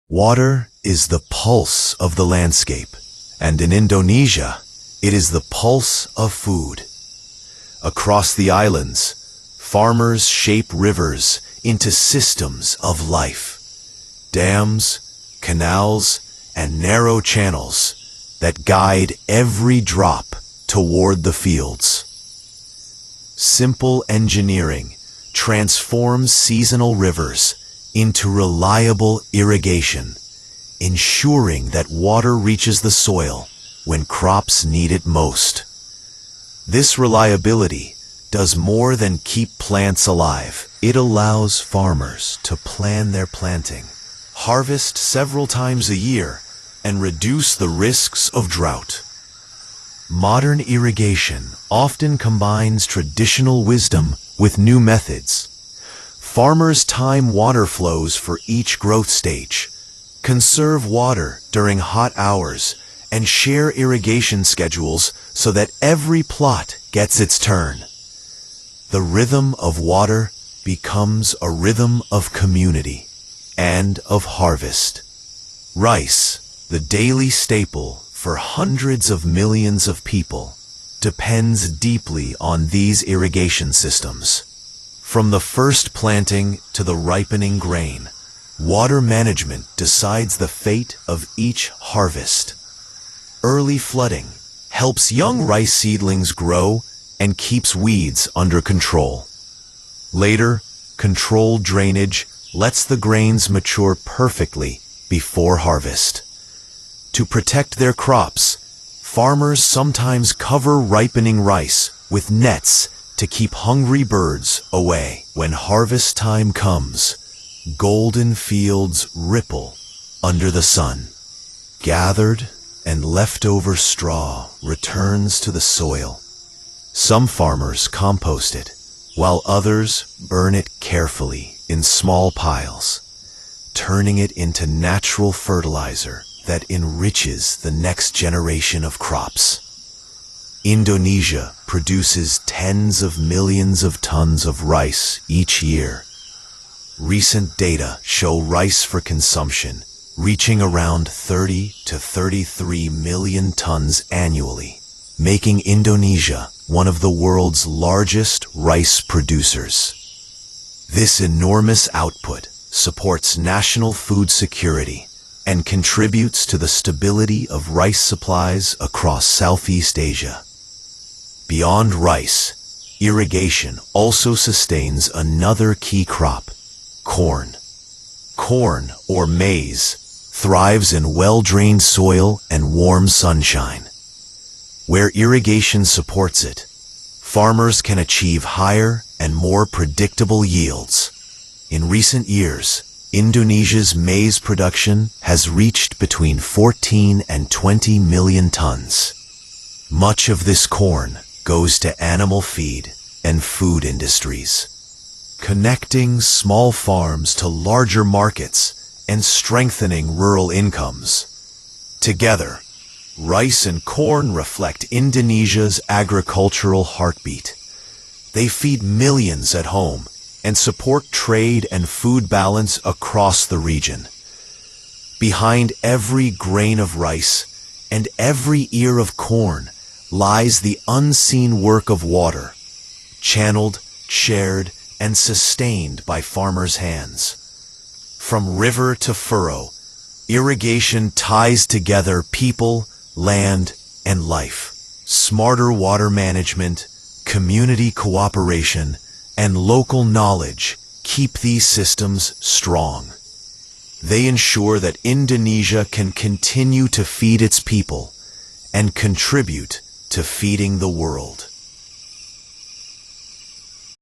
Water is the pulse of the landscape, and in Indonesia, it is the pulse of food. Across the islands, farmers shape rivers into systems of life. Dams, canals, and narrow channels that guide every drop toward the fields. Simple engineering transforms seasonal rivers into reliable irrigation, ensuring that water reaches the soil when crops need it most. This reliability does more than keep plants alive. It allows farmers to plan their planting, harvest several times a year, and reduce the risks of drought. Modern irrigation often combines traditional wisdom with new methods. Farmers time water flows for each growth stage, conserve water during hot hours, and share irrigation schedules so that every plot gets its turn. The rhythm of water becomes a rhythm of community and of harvest. Rice, the daily staple for hundreds of millions of people, depends deeply on these irrigation systems. From the first planting to the ripening grain, water management decides the fate of each harvest. Early flooding helps young rice seedlings grow and keeps weeds under control. Later, controlled drainage lets the grains mature perfectly before harvest. To protect their crops, farmers sometimes cover ripening rice with nets to keep hungry birds away. When harvest time comes, golden fields ripple under the sun. Gathered and leftover straw returns to the soil. Some farmers compost it, while others burn it carefully in small piles, turning it into natural fertilizer that enriches the next generation of crops. Indonesia produces tens of millions of tons of rice each year. Recent data show rice for consumption reaching around 30 to 33 million tons annually, making Indonesia one of the world's largest rice producers. This enormous output supports national food security and contributes to the stability of rice supplies across Southeast Asia. Beyond rice, irrigation also sustains another key crop, corn. Corn, or maize, thrives in well-drained soil and warm sunshine. Where irrigation supports it, farmers can achieve higher and more predictable yields. In recent years, Indonesia's maize production has reached between 14 and 20 million tons. Much of this corn goes to animal feed and food industries, connecting small farms to larger markets and strengthening rural incomes. Together, rice and corn reflect Indonesia's agricultural heartbeat. They feed millions at home and support trade and food balance across the region. Behind every grain of rice and every ear of corn lies the unseen work of water, channeled, shared, and sustained by farmers' hands. From river to furrow, irrigation ties together people, land, and life. Smarter water management, community cooperation, and local knowledge keep these systems strong. They ensure that Indonesia can continue to feed its people and contribute to feeding the world.